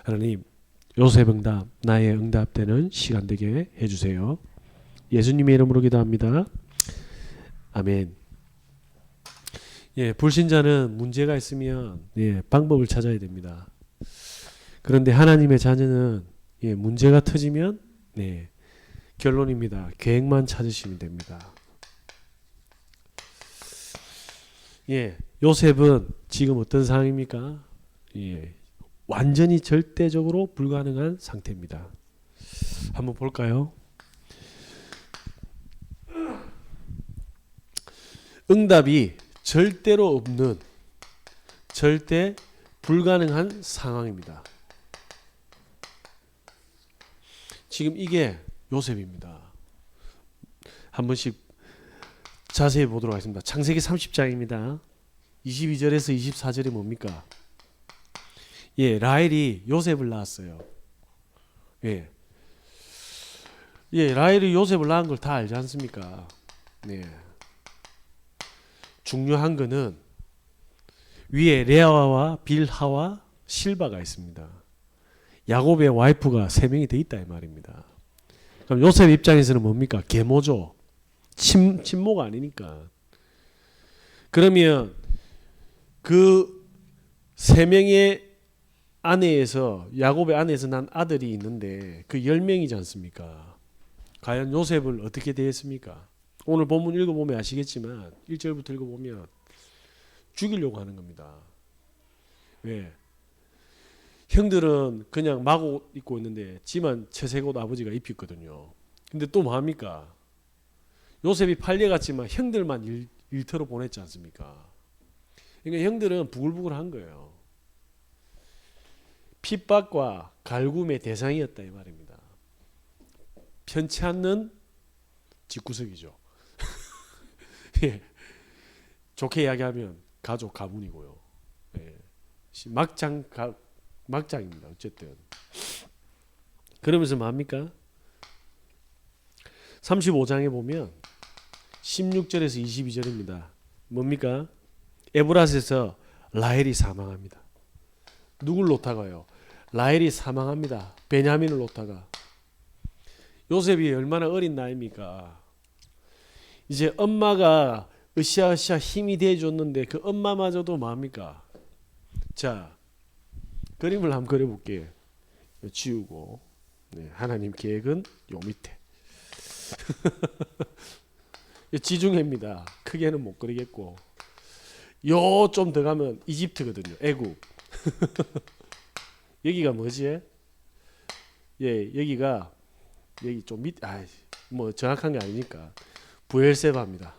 하나님, 요셉 응답, 나의 응답되는 시간 되게 해주세요. 예수님의 이름으로 기도합니다. 아멘. 불신자는 문제가 있으면 방법을 찾아야 됩니다. 그런데 하나님의 자녀는 문제가 터지면 결론입니다. 계획만 찾으시면 됩니다. 요셉은 지금 어떤 상황입니까? 완전히 절대적으로 불가능한 상태입니다. 한번 볼까요? 응답이 절대로 없는 절대 불가능한 상황입니다. 지금 이게 요셉입니다. 한 번씩 자세히 보도록 하겠습니다. 창세기 30장입니다. 22절에서 24절이 뭡니까? 라헬이 요셉을 낳았어요. 라헬이 요셉을 낳은 걸 다 알지 않습니까? 중요한 거는 위에 레아와 빌하와 실바가 있습니다. 야곱의 와이프가 3명이 더 있다 이 말입니다. 그럼 요셉 입장에서는 뭡니까? 계모죠. 친모가 아니니까. 그러면 그 3명의 아내에서 야곱의 아내에서 난 아들이 있는데 그 10명이지 않습니까? 과연 요셉을 어떻게 대했습니까? 오늘 본문 읽어보면 아시겠지만 1절부터 읽어보면 죽이려고 하는 겁니다. 왜? 형들은 그냥 마구 입고 있는데 지만 채색옷 아버지가 입혔거든요. 근데 또 뭐합니까? 요셉이 팔려갔지만 형들만 일터로 보냈지 않습니까? 그러니까 형들은 부글부글한 거예요. 핍박과 갈굼의 대상이었다 이 말입니다. 편치 않는 집구석이죠. 좋게 이야기하면 가족 가문이고요. 막장입니다. 어쨌든 그러면서 뭡니까? 35장에 보면 16절에서 22절입니다. 뭡니까? 에브라스에서 라헬이 사망합니다. 누굴 놓다가요? 라헬이 사망합니다. 베냐민을 놓다가. 요셉이 얼마나 어린 나이입니까? 이제 엄마가 으쌰으쌰 힘이 돼줬는데 그 엄마마저도 뭡니까? 자, 그림을 한번 그려볼게요. 지우고 하나님 계획은 요 밑에. 지중해입니다. 크게는 못 그리겠고 요 좀 더 가면 이집트거든요. 애국. 여기가 뭐지? 여기가 여기 좀 밑, 뭐 정확한 게 아니니까 부엘세바입니다.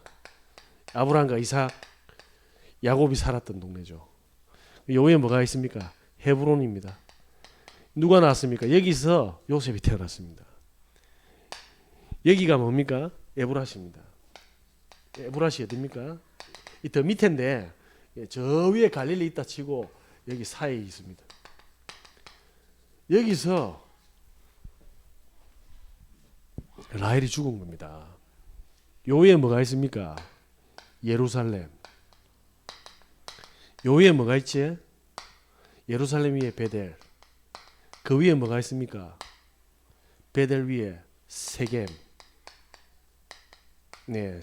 아브라함과 이삭, 야곱이 살았던 동네죠. 여기에 뭐가 있습니까? 헤브론입니다. 누가 나왔습니까? 여기서 요셉이 태어났습니다. 여기가 뭡니까? 에브라시입니다. 에브라시 어딥니까? 이 더 밑인데 저 위에 갈릴리 있다 치고 여기 사이에 있습니다. 여기서 라헬이 죽은 겁니다. 요 위에 뭐가 있습니까? 예루살렘. 요 위에 뭐가 있지? 예루살렘 위에 베델. 그 위에 뭐가 있습니까? 베델 위에 세겜.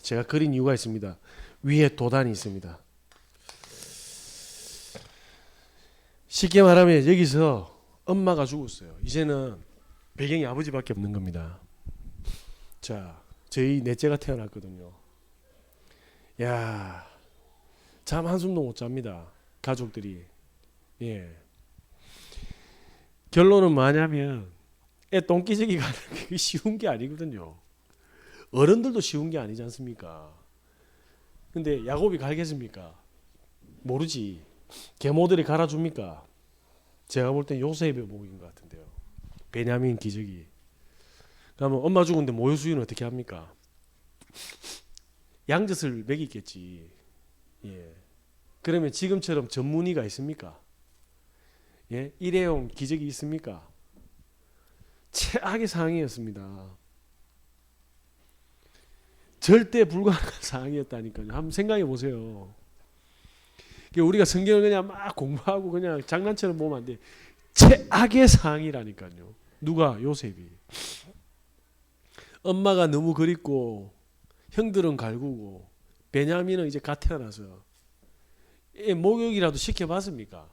제가 그린 이유가 있습니다. 위에 도단이 있습니다. 쉽게 말하면 여기서 엄마가 죽었어요. 이제는 배경이 아버지밖에 없는 겁니다. 자, 저희 넷째가 태어났거든요. 야, 잠 한숨도 못 잡니다. 가족들이. 결론은 뭐냐면 애 똥기저귀 가는 게 쉬운 게 아니거든요. 어른들도 쉬운 게 아니지 않습니까? 근데 야곱이 갈겠습니까? 모르지. 계모들이 갈아줍니까? 제가 볼 땐 요셉의 목인 것 같은데요. 베냐민 기저귀. 그러면 엄마 죽은데 모유수유는 어떻게 합니까? 양젖을 먹이겠지. 그러면 지금처럼 전문의가 있습니까? 일회용 기저귀 있습니까? 최악의 상황이었습니다. 절대 불가능한 상황이었다니까요. 한번 생각해 보세요. 우리가 성경을 그냥 막 공부하고 그냥 장난처럼 보면 안 돼. 최악의 상황이라니까요. 누가? 요셉이. 엄마가 너무 그립고 형들은 갈구고 베냐민은 이제 갓 태어나서 목욕이라도 시켜봤습니까?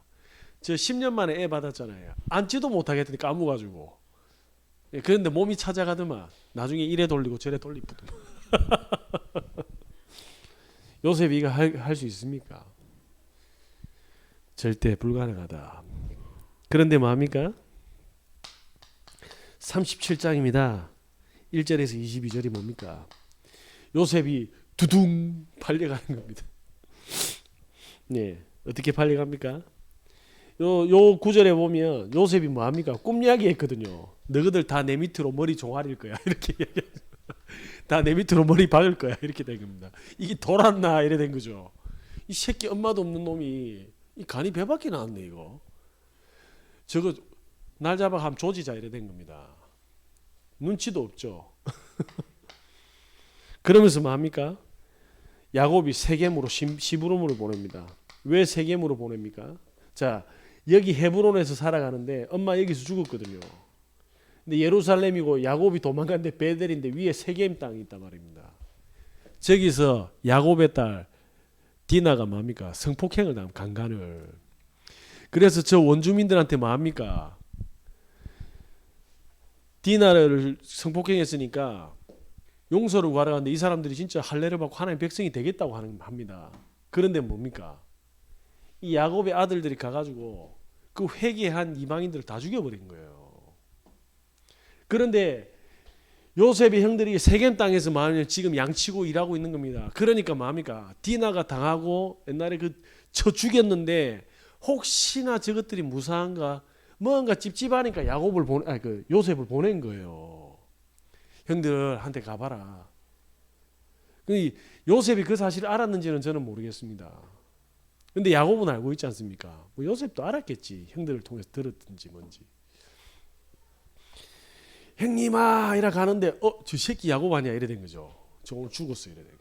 저 10년 만에 애 받았잖아요. 앉지도 못하겠더니 까무가지고. 그런데 몸이 찾아가더만 나중에 이래 돌리고 저래 돌리거든. 요셉이 이거 할 수 있습니까? 절대 불가능하다. 그런데 뭐합니까? 37장입니다. 1절에서 22절이 뭡니까? 요셉이 두둥 팔려가는 겁니다. 네, 어떻게 팔려갑니까? 요 구절에 보면 요셉이 뭐합니까? 꿈 이야기 했거든요. 너희들 다 내 밑으로 머리 종아리일 거야. 이렇게 다 내 밑으로 머리 박을 거야. 이렇게 된 겁니다. 이게 돌았나 이래 된 거죠. 이 새끼 엄마도 없는 놈이 이 간이 배밖에 나왔네 이거. 저거 날 잡아 하면 조지자 이래 된 겁니다. 눈치도 없죠. 그러면서 뭐합니까? 야곱이 세겜으로 시부름으로 보냅니다. 왜 세겜으로 보냅니까? 자, 여기 헤브론에서 살아가는데 엄마 여기서 죽었거든요. 근데 예루살렘이고 야곱이 도망갔는데 베델인데 위에 세겜 땅이 있단 말입니다. 저기서 야곱의 딸 디나가 뭡니까? 성폭행을 당한 강간을. 그래서 저 원주민들한테 뭐합니까? 디나를 성폭행했으니까 용서를 구하러 갔는데 이 사람들이 진짜 할례를 받고 하나님 백성이 되겠다고 합니다. 그런데 뭡니까? 이 야곱의 아들들이 가가지고 그 회개한 이방인들을 다 죽여버린 거예요. 그런데 요셉의 형들이 세겜 땅에서 지금 양치고 일하고 있는 겁니다. 그러니까 뭐합니까? 디나가 당하고 옛날에 저 죽였는데 혹시나 저것들이 무사한가 뭔가 찝찝하니까 요셉을 보낸 거예요. 형들한테 가봐라. 요셉이 그 사실을 알았는지는 저는 모르겠습니다. 근데 야곱은 알고 있지 않습니까? 뭐 요셉도 알았겠지. 형들을 통해서 들었든지 뭔지. 형님아 이라 가는데 저 새끼 야곱 아니야 이래 된 거죠. 저 오늘 죽었어 이래 된 거예요.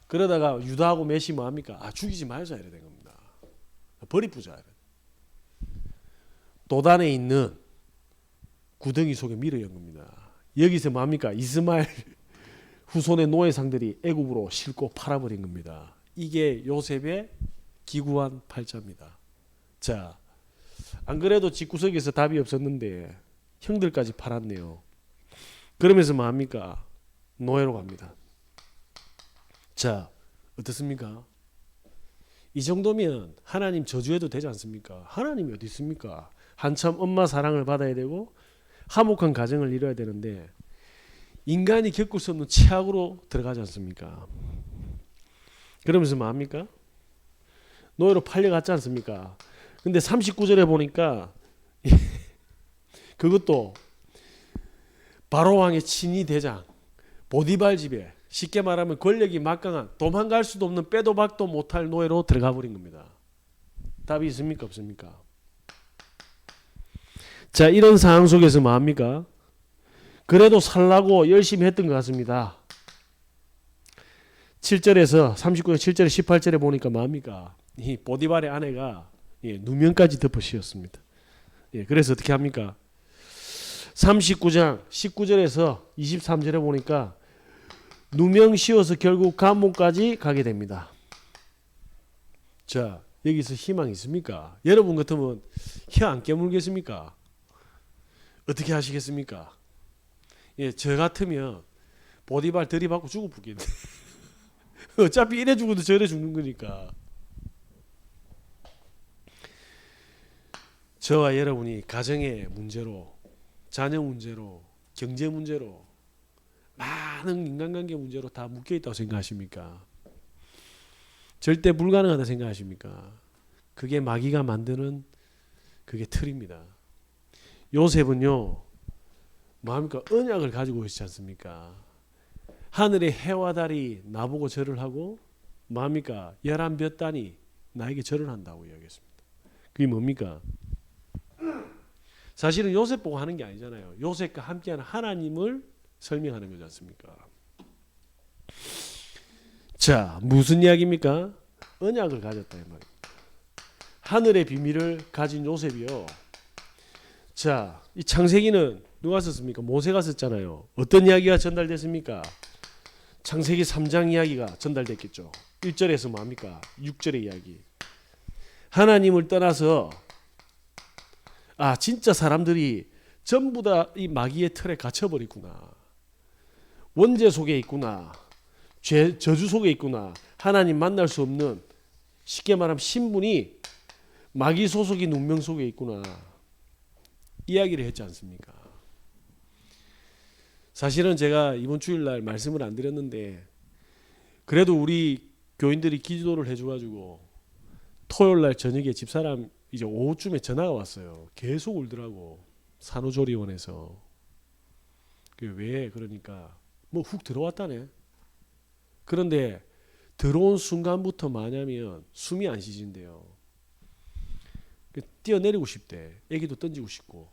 그러다가 유다하고 메시 뭐합니까? 죽이지 말자 이래 된 겁니다. 버리뿌자. 도단에 있는 구덩이 속에 밀어연 겁니다. 여기서 뭐합니까? 이스마엘 후손의 노예상들이 애굽으로 싣고 팔아버린 겁니다. 이게 요셉의 기구한 팔자입니다. 자, 안 그래도 집구석에서 답이 없었는데 형들까지 팔았네요. 그러면서 뭐합니까? 노예로 갑니다. 자, 어떻습니까? 이 정도면 하나님 저주해도 되지 않습니까? 하나님이 어디 있습니까? 한참 엄마 사랑을 받아야 되고 화목한 가정을 이뤄야 되는데 인간이 겪을 수 없는 최악으로 들어가지 않습니까? 그러면서 뭐합니까? 노예로 팔려갔지 않습니까? 근데 39절에 보니까 그것도 바로왕의 친위 대장 보디발 집에 쉽게 말하면 권력이 막강한 도망갈 수도 없는 빼도 박도 못할 노예로 들어가 버린 겁니다. 답이 있습니까? 없습니까? 자, 이런 상황 속에서 뭐합니까? 그래도 살라고 열심히 했던 것 같습니다. 7절에서 39절 7절에 18절에 보니까 뭐합니까? 이 보디발의 아내가 누명까지 덮어 씌웠습니다. 그래서 어떻게 합니까? 39장 19절에서 23절에 보니까 누명 씌워서 결국 감옥까지 가게 됩니다. 자, 여기서 희망이 있습니까? 여러분 같으면 혀 안 깨물겠습니까? 어떻게 하시겠습니까? 저 같으면 보디발 들이받고 죽어 죽겠네. 어차피 이래 죽어도 저래 죽는 거니까. 저와 여러분이 가정의 문제로, 자녀 문제로, 경제 문제로, 많은 인간관계 문제로 다 묶여있다고 생각하십니까? 절대 불가능하다 생각하십니까? 그게 마귀가 만드는 그게 틀입니다. 요셉은요, 뭐합니까? 언약을 가지고 있지 않습니까? 하늘의 해와 달이 나보고 절을 하고 뭐합니까? 11볕단이 나에게 절을 한다고 이야기했습니다. 그게 뭡니까? 사실은 요셉 보고 하는 게 아니잖아요. 요셉과 함께하는 하나님을 설명하는 거지 않습니까? 자, 무슨 이야기입니까? 언약을 가졌다 이 말입니다. 하늘의 비밀을 가진 요셉이요. 자, 이 창세기는 누가 썼습니까? 모세가 썼잖아요. 어떤 이야기가 전달됐습니까? 창세기 3장 이야기가 전달됐겠죠. 1절에서 뭡니까? 6절의 이야기. 하나님을 떠나서 진짜 사람들이 전부 다 이 마귀의 틀에 갇혀버렸구나. 원죄 속에 있구나. 저주 속에 있구나. 하나님 만날 수 없는, 쉽게 말하면 신분이 마귀 소속인 운명 속에 있구나. 이야기를 했지 않습니까? 사실은 제가 이번 주일날 말씀을 안 드렸는데 그래도 우리 교인들이 기도를 해줘가지고 토요일날 저녁에 집사람 이제 오후쯤에 전화가 왔어요. 계속 울더라고. 산후조리원에서. 왜? 그러니까 뭐 훅 들어왔다네. 그런데 들어온 순간부터 뭐냐면 숨이 안 쉬진대요. 뛰어내리고 싶대. 애기도 던지고 싶고.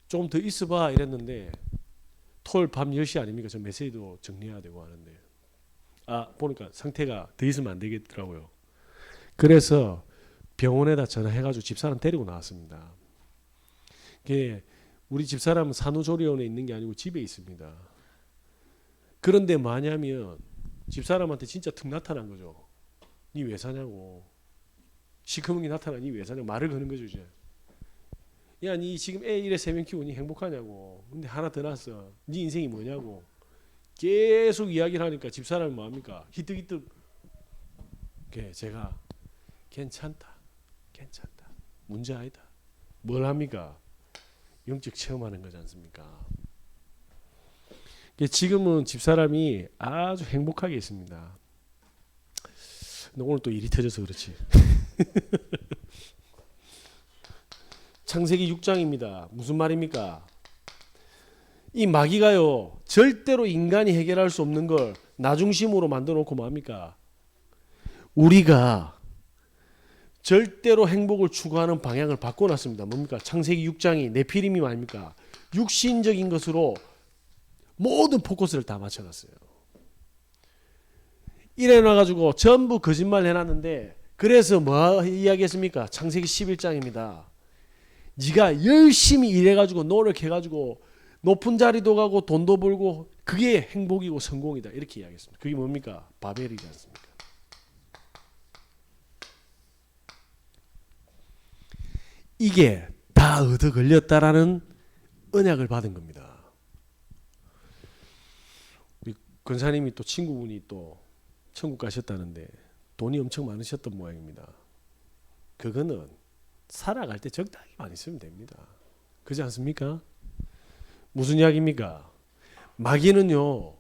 좀 더 있어봐 이랬는데 토요일 밤 10시 아닙니까? 저 메시지도 정리해야 되고 하는데 보니까 상태가 더 있으면 안 되겠더라고요. 그래서 병원에다 전화해가지고 집사람 데리고 나왔습니다. 우리 집사람은 산후조리원에 있는 게 아니고 집에 있습니다. 그런데 뭐냐면 집사람한테 진짜 툭 나타난 거죠. 니 왜 사냐고. 시커먼 게 나타나니 왜 사냐고 말을 거는 거죠. 이제. 야, 니 지금 애 이래 3명 키우니 행복하냐고. 근데 하나 더 낳았어. 니 인생이 뭐냐고. 계속 이야기를 하니까 집사람이 뭐합니까? 히뜩히뜩. 제가 괜찮다. 문제 아니다. 뭘 합니까? 영적 체험하는 거지 않습니까? 지금은 집사람이 아주 행복하게 있습니다. 근데 오늘 또 일이 터져서 그렇지. 창세기 6장입니다. 무슨 말입니까? 이 마귀가요, 절대로 인간이 해결할 수 없는 걸 나중심으로 만들어 놓고 뭡니까? 우리가 절대로 행복을 추구하는 방향을 바꿔놨습니다. 뭡니까? 창세기 6장이 네피림이 아닙니까? 육신적인 것으로 모든 포커스를 다 맞춰놨어요. 이래놔가지고 전부 거짓말 해놨는데 그래서 뭐 이야기했습니까? 창세기 11장입니다. 네가 열심히 일해가지고 노력해가지고 높은 자리도 가고 돈도 벌고 그게 행복이고 성공이다. 이렇게 이야기했습니다. 그게 뭡니까? 바벨이지 않습니까? 이게 다 얻어 걸렸다라는 언약을 받은 겁니다. 우리 권사님이 또 친구분이 또 천국 가셨다는데 돈이 엄청 많으셨던 모양입니다. 그거는 살아갈 때 적당히 많이 쓰면 됩니다. 그렇지 않습니까? 무슨 이야기입니까? 마귀는요,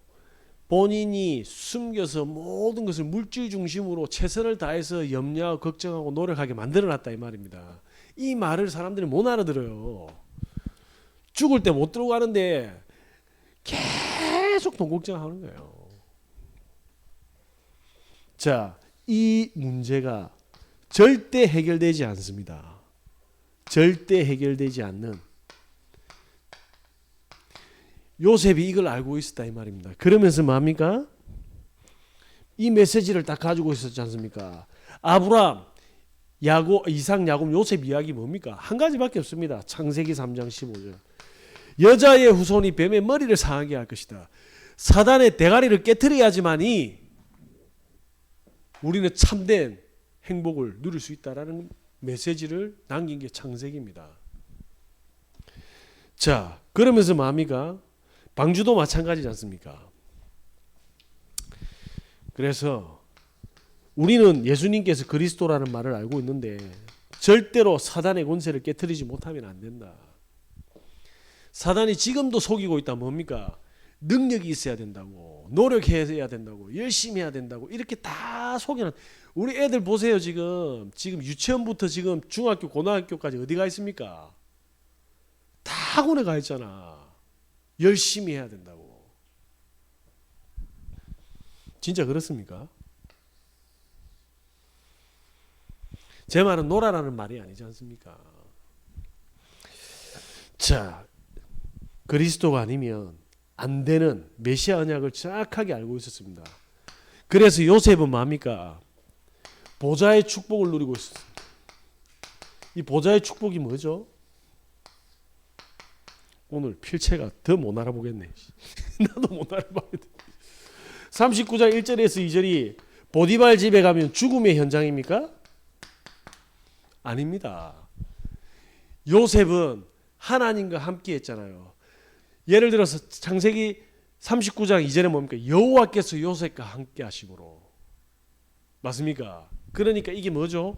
본인이 숨겨서 모든 것을 물질 중심으로 최선을 다해서 염려하고 걱정하고 노력하게 만들어놨다 이 말입니다. 이 말을 사람들이 못 알아들어요. 죽을 때 못 들고 가는데 계속 돈 걱정하는 거예요. 자, 이 문제가 절대 해결되지 않습니다. 절대 해결되지 않는 요셉이 이걸 알고 있었다 이 말입니다. 그러면서 뭡니까? 이 메시지를 딱 가지고 있었지 않습니까? 아브람, 이삭, 야곱, 요셉 이야기 뭡니까? 한 가지밖에 없습니다. 창세기 3장 15절. 여자의 후손이 뱀의 머리를 상하게 할 것이다. 사단의 대가리를 깨트려야지만이 우리는 참된 행복을 누릴 수 있다라는 메시지를 남긴 게 창세기입니다. 자, 그러면서 뭡니까? 방주도 마찬가지지 않습니까? 그래서 우리는 예수님께서 그리스도라는 말을 알고 있는데 절대로 사단의 권세를 깨트리지 못하면 안 된다. 사단이 지금도 속이고 있다. 뭡니까? 능력이 있어야 된다고, 노력해야 된다고, 열심히 해야 된다고 이렇게 다 속이는. 우리 애들 보세요. 지금 유치원부터 지금 중학교, 고등학교까지 어디 가 있습니까? 다 학원에 가 있잖아. 열심히 해야 된다고. 진짜 그렇습니까? 제 말은 놀아라는 말이 아니지 않습니까? 자, 그리스도가 아니면 안 되는 메시아 언약을 정확하게 알고 있었습니다. 그래서 요셉은 뭡니까? 보좌의 축복을 누리고 있습니다. 이 보좌의 축복이 뭐죠? 오늘 필체가 더 못 알아보겠네. 나도 못 알아봐야겠네. 39장 1절에서 2절이 보디발 집에 가면 죽음의 현장입니까? 아닙니다. 요셉은 하나님과 함께 했잖아요. 예를 들어서 창세기 39장 2절에 뭡니까? 여호와께서 요셉과 함께 하심으로. 맞습니까? 그러니까 이게 뭐죠?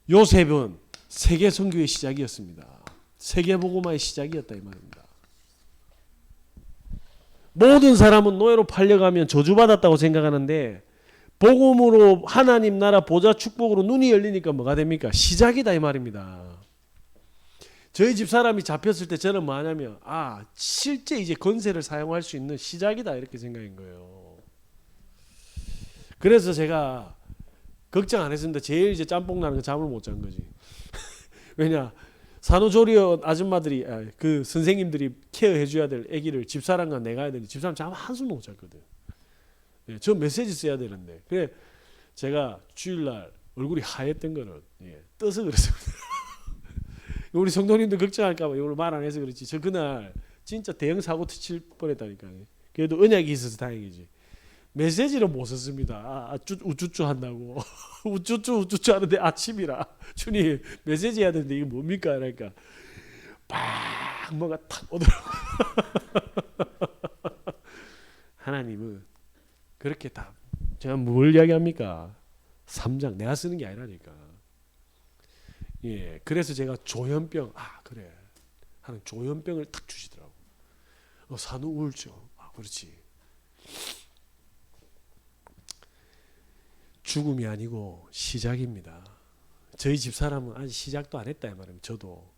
요셉은 세계 선교의 시작이었습니다. 세계 복음화의 시작이었다 이 말입니다. 모든 사람은 노예로 팔려가면 저주받았다고 생각하는데 복음으로 하나님 나라 보좌 축복으로 눈이 열리니까 뭐가 됩니까? 시작이다 이 말입니다. 저희 집 사람이 잡혔을 때 저는 뭐 하냐면 실제 이제 권세를 사용할 수 있는 시작이다 이렇게 생각한 거예요. 그래서 제가 걱정 안 했습니다. 제일 이제 짬뽕 나는 거 잠을 못 잔 거지. 왜냐 산후조리원 아줌마들이 그 선생님들이 케어해 줘야 될 아기를 집사람과 내가 해야 되는데 집사람 잠 한숨도 못 잤거든. 저 메시지 써야 되는데 그래 제가 주일날 얼굴이 하였던 거는 떠서 그랬습니다. 우리 성도님들 걱정할까봐 이걸 말 안 해서 그렇지 저 그날 진짜 대형 사고 칠 뻔했다니까요. 그래도 언약이 있어서 다행이지. 메시지를 못 썼습니다. 우쭈쭈 한다고. 우쭈쭈 하는데 아침이라 주님 메시지 해야 되는데 이게 뭡니까? 그러니까 막 뭐가 탁 오더라고요. 하나님은 그렇게 다 제가 뭘 이야기합니까? 3장 내가 쓰는 게 아니라니까. 그래서 제가 조현병 그래 하는 조현병을 탁 주시더라고. 산후 우울증. 그렇지. 죽음이 아니고 시작입니다. 저희 집 사람은 아직 시작도 안 했다 이 말입니다. 저도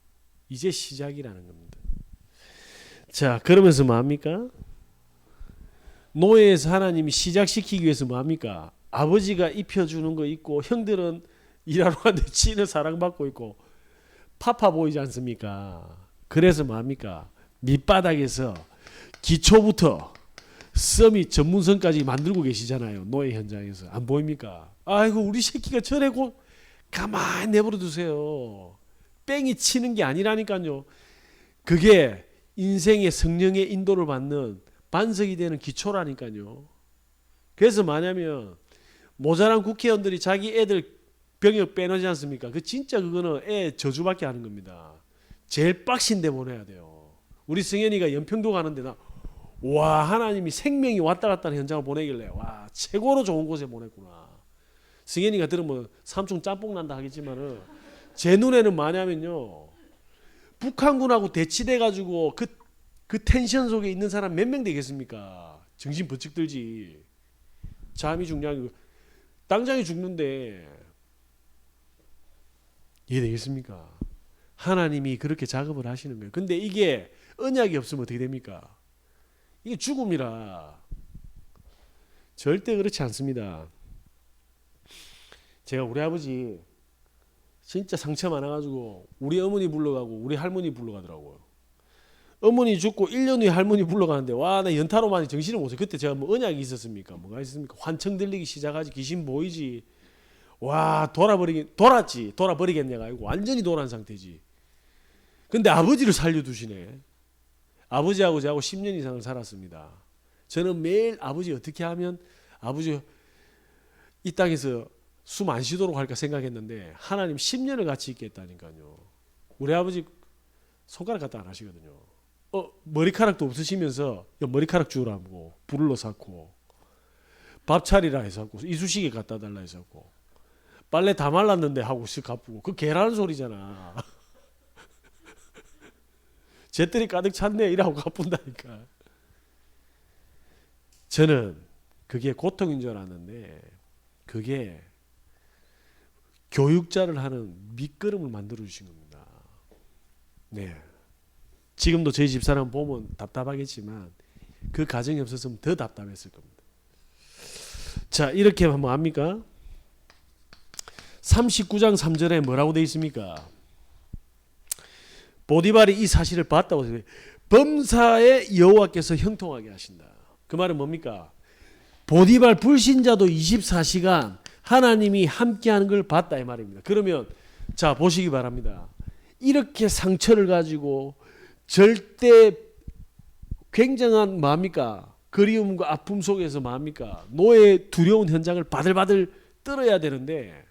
이제 시작이라는 겁니다. 자, 그러면서 뭐합니까? 노예에서 하나님이 시작시키기 위해서 뭐합니까? 아버지가 입혀주는 거 있고 형들은 일하러 가는데 지는 사랑받고 있고 파파 보이지 않습니까? 그래서 뭐합니까? 밑바닥에서 기초부터 서밋 전문성까지 만들고 계시잖아요. 노예 현장에서. 안 보입니까? 아이고 우리 새끼가 저래고 가만히 내버려 두세요. 뺑이 치는 게 아니라니까요. 그게 인생의 성령의 인도를 받는 반석이 되는 기초라니까요. 그래서 뭐냐면 모자란 국회의원들이 자기 애들 병역 빼놓지 않습니까? 그 진짜 그거는 애 저주밖에 하는 겁니다. 제일 빡신데 보내야 돼요. 우리 승현이가 연평도 가는데 와 하나님이 생명이 왔다 갔다 하는 현장을 보내길래 와 최고로 좋은 곳에 보냈구나. 승현이가 들으면 삼촌 짬뽕 난다 하겠지만은 제 눈에는 뭐냐면요. 북한군하고 대치돼 가지고 그 텐션 속에 있는 사람 몇 명 되겠습니까? 정신 번쩍 들지. 잠이 중요한 거. 당장에 죽는데 이해되겠습니까? 하나님이 그렇게 작업을 하시는 거예요. 근데 이게 언약이 없으면 어떻게 됩니까? 이게 죽음이라. 절대 그렇지 않습니다. 제가 우리 아버지 진짜 상처 많아가지고 우리 어머니 불러가고 우리 할머니 불러가더라고요. 어머니 죽고 1년 후에 할머니 불러가는데 와 나 연타로만 정신을 못 차. 그때 제가 뭐 언약이 있었습니까? 뭐가 있습니까? 환청 들리기 시작하지 귀신 보이지. 와 돌아버리겠냐가 아니고 완전히 돌아간 상태지. 근데 아버지를 살려두시네. 아버지하고 저하고 10년 이상을 살았습니다. 저는 매일 아버지 어떻게 하면 아버지 이 땅에서 숨 안 쉬도록 할까 생각했는데 하나님 10년을 같이 있겠다니까요. 우리 아버지 손가락 갖다 안 하시거든요. 머리카락도 없으시면서 머리카락 주우라고 불로 샀고 밥 차리라 해서고 이쑤시개 갖다 달라 해서고 빨래 다 말랐는데 하고 쓱 갚고 그 개라는 소리잖아. 잿더리 가득 찼네 이라고 갚은다니까. 저는 그게 고통인 줄 알았는데 그게 교육자를 하는 밑거름을 만들어 주신 겁니다. 네. 지금도 저희 집사람 보면 답답하겠지만 그 가정이 없었으면 더 답답했을 겁니다. 자, 이렇게 하면 압니까? 39장 3절에 뭐라고 되어 있습니까? 보디발이 이 사실을 봤다고 해서 범사에 여호와께서 형통하게 하신다. 그 말은 뭡니까? 보디발 불신자도 24시간 하나님이 함께하는 걸 봤다 이 말입니다. 그러면 자 보시기 바랍니다. 이렇게 상처를 가지고 절대 굉장한 뭡니까? 그리움과 아픔 속에서 뭡니까? 노예 두려운 현장을 바들바들 떨어야 되는데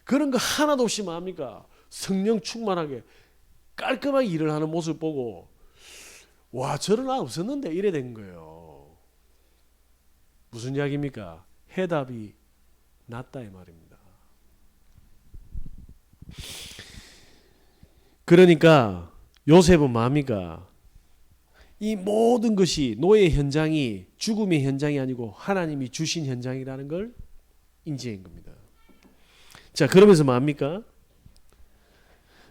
그런 거 하나도 없이 뭡니까? 성령 충만하게 깔끔하게 일을 하는 모습 보고 와 저런 아 없었는데 이래 된 거예요. 무슨 이야기입니까? 해답이 낫다 이 말입니다. 그러니까 요셉은 뭡니까? 이 모든 것이 노예 현장이 죽음의 현장이 아니고 하나님이 주신 현장이라는 걸 인지한 겁니다. 자 그러면서 뭡니까?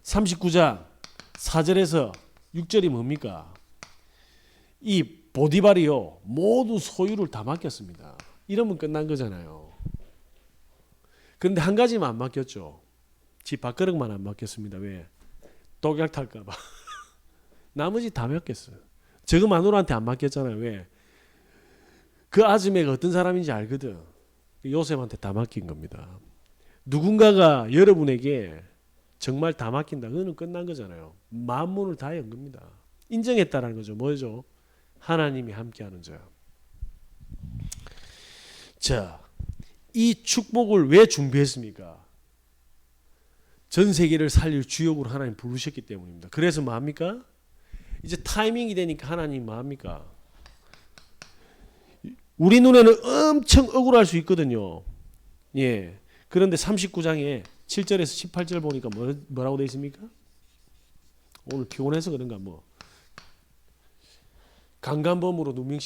39장 4절에서 6절이 뭡니까? 이 보디발이요 모든 소유를 다 맡겼습니다. 이러면 끝난 거잖아요. 그런데 한 가지만 안 맡겼죠. 집 밥그릇만 안 맡겼습니다. 왜? 독약 탈까 봐. 나머지 다 맡겼어요. 저거 마누라한테 안 맡겼잖아요. 왜? 그 아줌매가 어떤 사람인지 알거든. 요셉한테 다 맡긴 겁니다. 누군가가 여러분에게 정말 다 맡긴다. 그거는 끝난 거잖아요. 만문을 다 연 겁니다. 인정했다라는 거죠. 뭐죠? 하나님이 함께하는 자. 자, 이 축복을 왜 준비했습니까? 전 세계를 살릴 주역으로 하나님 부르셨기 때문입니다. 그래서 뭐합니까? 이제 타이밍이 되니까 하나님 뭐합니까? 우리 눈에는 엄청 억울할 수 있거든요. 예. 그런데 39장에 7절에서 18절 보니까 뭐라고 되어 있습니까? 오늘 피곤해서 그런가 뭐 강간범으로 누명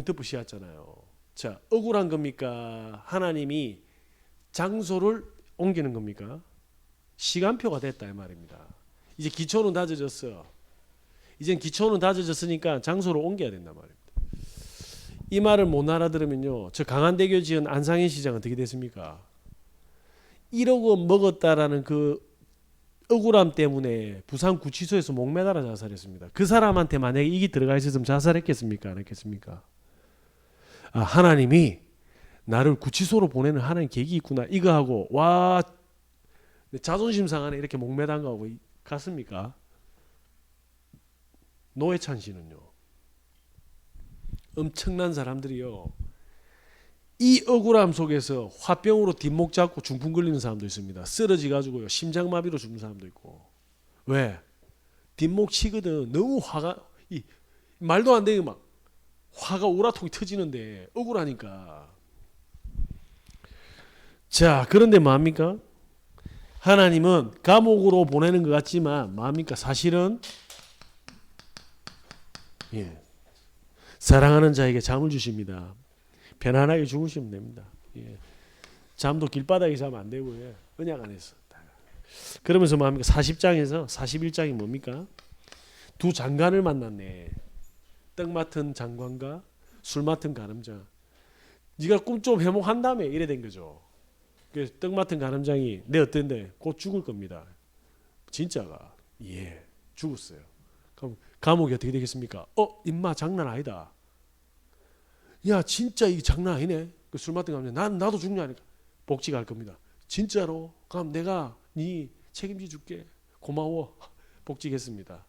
덮으 씌웠잖아요. 자, 억울한 겁니까? 하나님이 장소를 옮기는 겁니까? 시간표가 됐다 이 말입니다. 이제 기초는 다져졌어. 이젠 기초는 다져졌으니까 장소를 옮겨야 된단 말입니다. 이 말을 못 알아들으면요. 저 강한대교 지은 안상현 시장 어떻게 됐습니까? 1억 원 먹었다라는 그 억울함 때문에 부산구치소에서 목매달아 자살했습니다. 그 사람한테 만약에 이게 들어가 있었으면 자살했겠습니까? 안 했겠습니까? 아, 하나님이 나를 구치소로 보내는 하나님 계획이 있구나. 이거 하고 와 자존심 상하네 이렇게 목매단 거하고 같습니까? 노회찬 씨는요. 엄청난 사람들이요. 이 억울함 속에서 화병으로 뒷목 잡고 중풍 걸리는 사람도 있습니다. 쓰러지 가지고요. 심장마비로 죽는 사람도 있고. 왜? 뒷목 치거든. 너무 화가 말도 안 되게 막 화가 오라통이 터지는데 억울하니까. 자, 그런데 뭐합니까? 하나님은 감옥으로 보내는 것 같지만 뭐합니까? 사실은 사랑하는 자에게 잠을 주십니다. 편안하게 주무시면 됩니다. 잠도 길바닥에 자면 안 되고요. 언약 안에서. 그러면서 뭐합니까? 40장에서 41장이 뭡니까? 두 장관을 만났네. 떡 맡은 장관과 술 맡은 간음장. 네가 꿈 좀 회복한다며 이래 된 거죠. 그래서 떡 맡은 간음장이 내 어떤데 곧 죽을 겁니다. 진짜가 죽었어요. 그럼 감옥이 어떻게 되겠습니까? 임마 장난 아니다. 야 진짜 이게 장난 아니네. 그 술 맡은 간음장 나도 죽냐니까 복직할 겁니다. 진짜로? 그럼 내가 네 책임져 줄게. 고마워. 복직했습니다.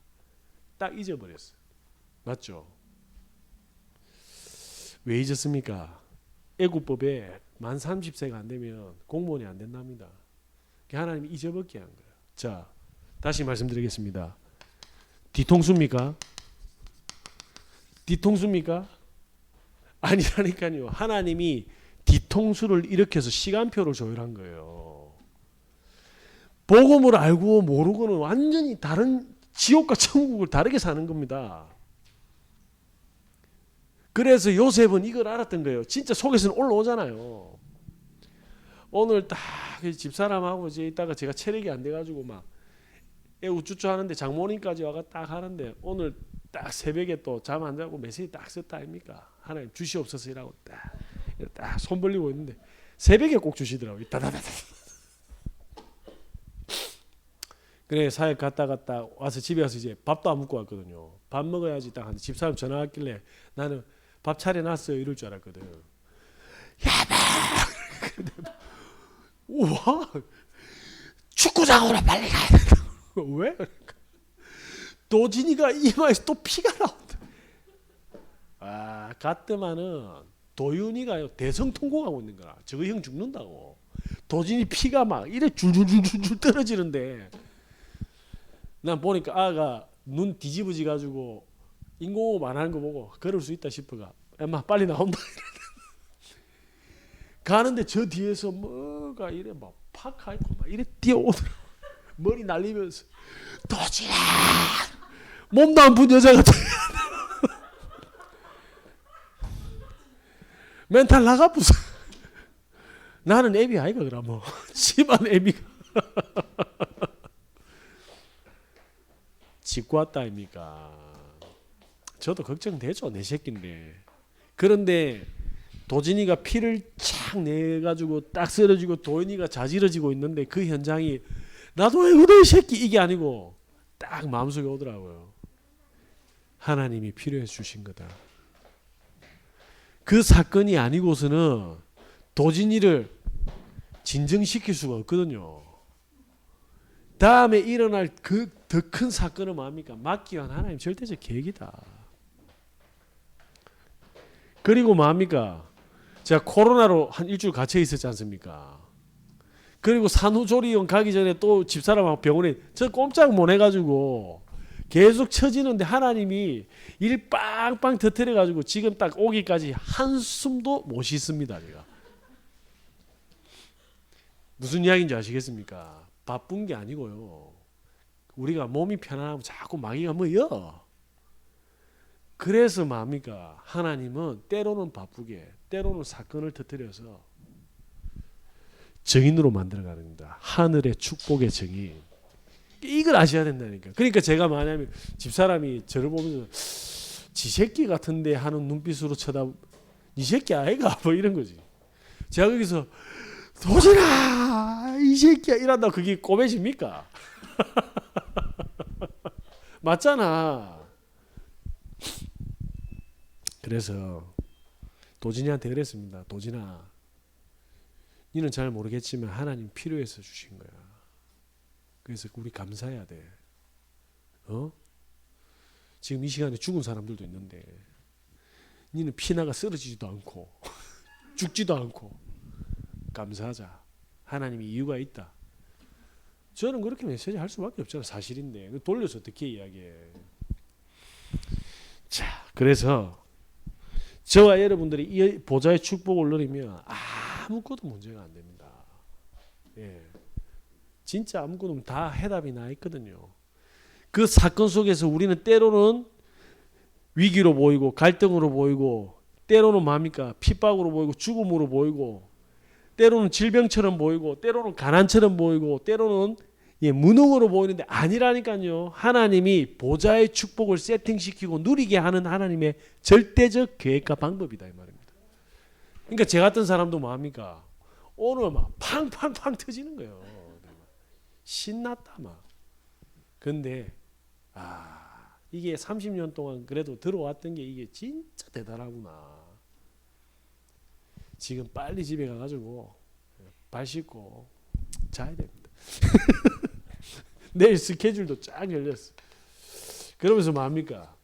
딱 잊어버렸어요. 맞죠? 왜 잊었습니까? 애국법에 만 30세가 안 되면 공무원이 안 된답니다. 하나님이 잊어버리게 한 거예요. 자, 다시 말씀드리겠습니다. 뒤통수입니까? 뒤통수입니까? 아니라니까요. 하나님이 뒤통수를 일으켜서 시간표를 조율한 거예요. 복음을 알고 모르고는 완전히 다른 지옥과 천국을 다르게 사는 겁니다. 그래서 요셉은 이걸 알았던 거예요. 진짜 속에서는 올라오잖아요. 오늘 딱 집사람하고 이제 있다가 제가 체력이 안 돼가지고 막 애 우쭈쭈 하는데 장모님까지 와가 딱 하는데 오늘 딱 새벽에 또 잠 안 자고 메시지 딱 썼다 아닙니까? 하나님 주시옵소서 이라고 딱 손 벌리고 있는데 새벽에 꼭 주시더라고요. 따다다다. 그래 사역 갔다 와서 집에 와서 이제 밥도 안 먹고 왔거든요. 밥 먹어야지 딱 하는데 집사람 전화 왔길래 나는 밥 차려놨어요 이럴 줄 알았거든. 야박 우와, 축구장으로 빨리 가야 된다. 왜? 도진이가 이마에서 또 피가 나온다. 아, 갔더만은 도윤이가 대성통곡하고 있는 거라. 저거 형 죽는다고. 도진이 피가 막 이래 줄줄줄줄 떨어지는데 난 보니까 아가 눈 뒤집어지 가지고 인공호흡 안 하는 거 보고 걸을 수 있다 싶어가 엄마 빨리 나온다. 가는데 저 뒤에서 뭐가 이래 막 파카 입고 막 이래 뛰어오더라. 머리 날리면서 도진아 몸도 안 푼 여자 같아. 멘탈 나가부서. 나는 애비 아이가 그러면 집안 애비가 짓고 왔다 아닙니까. 저도 걱정되죠. 내 새끼인데. 그런데 도진이가 피를 착 내가지고 딱 쓰러지고 도윤이가 자지러지고 있는데 그 현장이 나도 왜 그래 이 새끼 이게 아니고 딱 마음속에 오더라고요. 하나님이 필요해 주신 거다. 그 사건이 아니고서는 도진이를 진정시킬 수가 없거든요. 다음에 일어날 그 더 큰 사건은 뭡니까? 막기 위한 하나님 절대적 계획이다. 그리고 뭡니까? 제가 코로나로 한 일주일 갇혀 있었지 않습니까? 그리고 산후조리원 가기 전에 또 집사람하고 병원에 저 꼼짝 못 해가지고 계속 처지는데 하나님이 일 빵빵 터뜨려가지고 지금 딱 오기까지 한숨도 못 씻습니다. 제가. 무슨 이야기인지 아시겠습니까? 바쁜 게 아니고요. 우리가 몸이 편안하면 자꾸 마귀가 뭐여? 그래서 뭡니까? 하나님은 때로는 바쁘게 때로는 사건을 터뜨려서 증인으로 만들어가는 겁니다. 하늘의 축복의 증인. 이걸 아셔야 된다니까. 그러니까 제가 뭐냐면 집사람이 저를 보면서 지 새끼 같은데 하는 눈빛으로 니 새끼 아이가 뭐 이런 거지. 제가 거기서 도진아 이 새끼야 이란다 그게 꼬매집니까? 맞잖아. 그래서 도진이한테 그랬습니다. 도진아 니는 잘 모르겠지만 하나님 필요해서 주신 거야. 그래서 우리 감사해야 돼. 지금 이 시간에 죽은 사람들도 있는데 니는 피나가 쓰러지지도 않고 죽지도 않고 감사하자. 하나님이 이유가 있다. 저는 그렇게 메시지 할 수밖에 없잖아. 사실인데 돌려서 어떻게 이야기해. 자, 그래서 저와 여러분들이 이 보좌의 축복을 누리면 아무것도 문제가 안 됩니다. 예. 진짜 아무것도 다 해답이 나 있거든요. 그 사건 속에서 우리는 때로는 위기로 보이고 갈등으로 보이고 때로는 뭡니까? 핍박으로 보이고 죽음으로 보이고 때로는 질병처럼 보이고 때로는 가난처럼 보이고 때로는 무능으로 보이는데 아니라니까요. 하나님이 보좌의 축복을 세팅시키고 누리게 하는 하나님의 절대적 계획과 방법이다 이 말입니다. 그러니까 제 같은 사람도 뭐합니까? 오늘 막 팡팡팡 터지는 거예요. 신났다 막. 근데 이게 30년 동안 그래도 들어왔던 게 이게 진짜 대단하구나. 지금 빨리 집에 가가지고 발 씻고 자야 됩니다. 내일 스케줄도 쫙 열렸어. 그러면서 뭐합니까?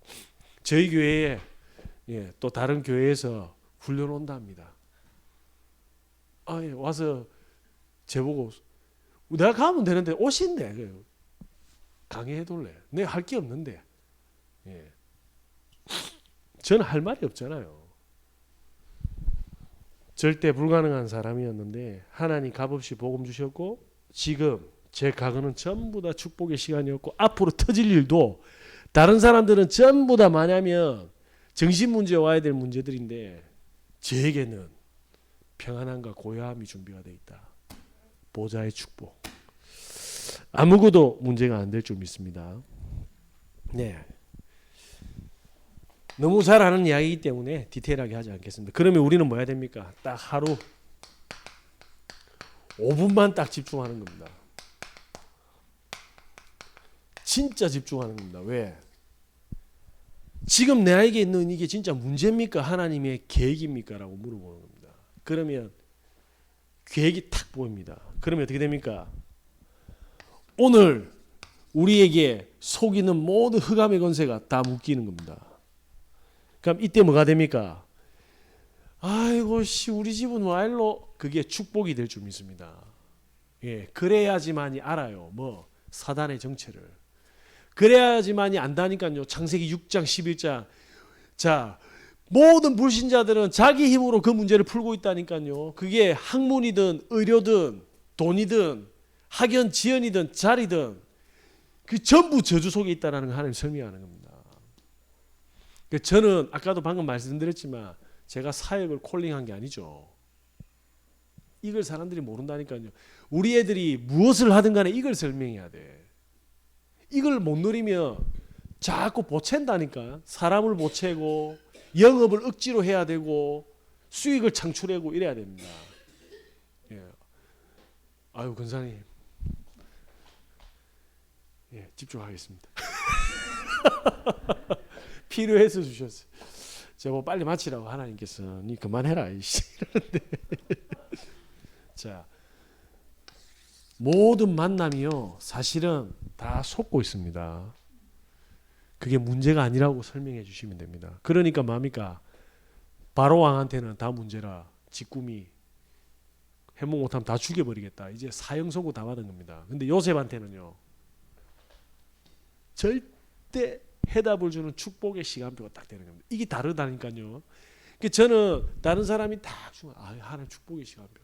저희 교회에 또 다른 교회에서 훈련 온답니다. 와서 제보고 내가 가면 되는데 오신대. 강의해둘래. 내가 할 게 없는데. 저는 할 말이 없잖아요. 절대 불가능한 사람이었는데 하나님 값없이 복음 주셨고 지금 제 과거는 전부 다 축복의 시간이었고 앞으로 터질 일도 다른 사람들은 전부 다 뭐냐면 정신문제 와야 될 문제들인데 저에게는 평안함과 고요함이 준비가 되어 있다. 보좌의 축복. 아무것도 문제가 안 될 줄 믿습니다. 네. 너무 잘 아는 이야기이기 때문에 디테일하게 하지 않겠습니다. 그러면 우리는 뭐 해야 됩니까? 딱 하루 5분만 딱 집중하는 겁니다. 진짜 집중하는 겁니다. 왜? 지금 나에게 있는 이게 진짜 문제입니까? 하나님의 계획입니까? 라고 물어보는 겁니다. 그러면 계획이 탁 보입니다. 그러면 어떻게 됩니까? 오늘 우리에게 속이는 모든 흑암의 권세가 다 묶이는 겁니다. 그럼 이때 뭐가 됩니까? 아이고 우리 집은 와일로 그게 축복이 될 줄 믿습니다. 예, 그래야지만이 알아요. 뭐 사단의 정체를. 그래야지만이 안다니까요. 창세기 6장 11장. 자, 모든 불신자들은 자기 힘으로 그 문제를 풀고 있다니까요. 그게 학문이든 의료든 돈이든 학연 지연이든 자리든 그 전부 저주 속에 있다는 걸 하나님 설명하는 겁니다. 저는 아까도 방금 말씀드렸지만 제가 사역을 콜링한 게 아니죠. 이걸 사람들이 모른다니까요. 우리 애들이 무엇을 하든 간에 이걸 설명해야 돼. 이걸 못 누리면 자꾸 보챈다니까. 사람을 보채고 영업을 억지로 해야 되고 수익을 창출하고 이래야 됩니다. 예. 아유 권사님, 예, 집중하겠습니다. 필요해서 주셨어요. 저거 빨리 마치라고 하나님께서 니 그만해라 이씨 이러는데. 자, 모든 만남이요 사실은 다 속고 있습니다. 그게 문제가 아니라고 설명해 주시면 됩니다. 그러니까 뭡니까? 바로 왕한테는 다 문제라. 직구미 해몽 못하면 다 죽여버리겠다. 이제 사형 선고 다 받은 겁니다. 근데 요셉한테는요 절대 해답을 주는 축복의 시간표가 딱 되는 겁니다. 이게 다르다니까요. 저는 다른 사람이 딱 주면 하나님 축복의 시간표.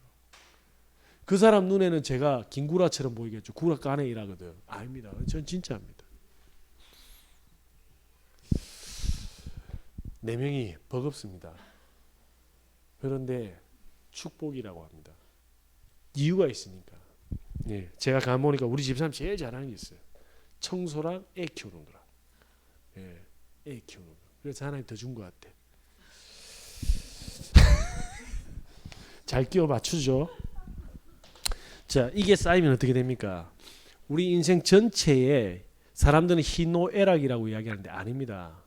그 사람 눈에는 제가 김구라처럼 보이겠죠. 구라 깐에 일하거든. 아닙니다. 전 진짜입니다. 4명이 버겁습니다. 그런데 축복이라고 합니다. 이유가 있으니까. 예, 제가 가보니까 우리 집사람 제일 잘하는 게 있어요. 청소랑 애 키우는 거라. 예, 애 키우는 거. 그래서 하나님 더 준 것 같아. 잘 끼워 맞추죠. 자, 이게 쌓이면 어떻게 됩니까? 우리 인생 전체에 사람들은 희노애락이라고 이야기하는데 아닙니다.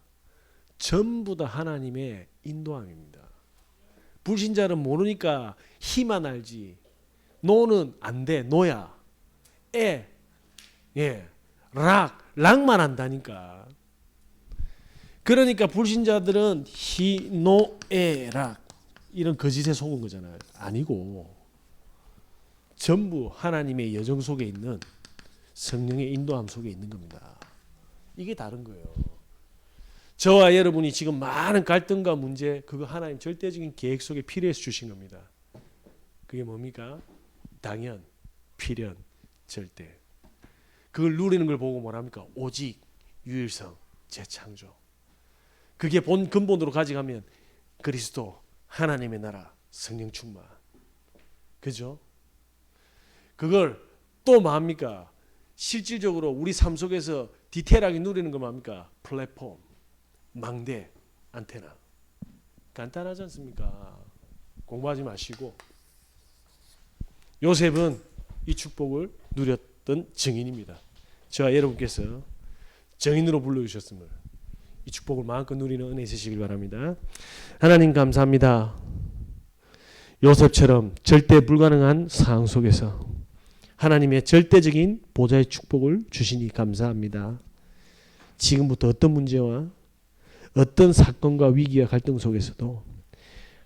전부 다 하나님의 인도함입니다. 불신자는 모르니까 희만 알지. 노는 안 돼. 노야. 예, 락만 한다니까. 그러니까 불신자들은 희노애락 이런 거짓에 속은 거잖아요. 아니고 전부 하나님의 여정 속에 있는 성령의 인도함 속에 있는 겁니다. 이게 다른 거예요. 저와 여러분이 지금 많은 갈등과 문제, 그거 하나님 절대적인 계획 속에 필요해서 주신 겁니다. 그게 뭡니까? 당연, 필연, 절대. 그걸 누리는 걸 보고 뭐랍니까? 오직, 유일성, 재창조. 그게 본 근본으로 가져가면 그리스도, 하나님의 나라, 성령 충만. 그죠? 그걸 또 뭡니까? 실질적으로 우리 삶 속에서 디테일하게 누리는 거 뭡니까? 플랫폼, 망대, 안테나. 간단하지 않습니까? 공부하지 마시고. 요셉은 이 축복을 누렸던 증인입니다. 저와 여러분께서 증인으로 불러주셨음을 이 축복을 마음껏 누리는 은혜 있으시길 바랍니다. 하나님 감사합니다. 요셉처럼 절대 불가능한 상황 속에서 하나님의 절대적인 보좌의 축복을 주시니 감사합니다. 지금부터 어떤 문제와 어떤 사건과 위기와 갈등 속에서도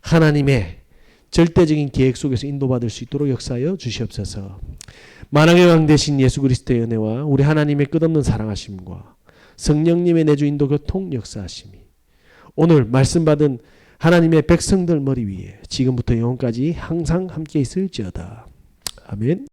하나님의 절대적인 계획 속에서 인도받을 수 있도록 역사하여 주시옵소서. 만왕의 왕 되신 예수 그리스도의 은혜와 우리 하나님의 끝없는 사랑하심과 성령님의 내주 인도 교통 역사하심이 오늘 말씀받은 하나님의 백성들 머리 위에 지금부터 영원까지 항상 함께 있을지어다. 아멘.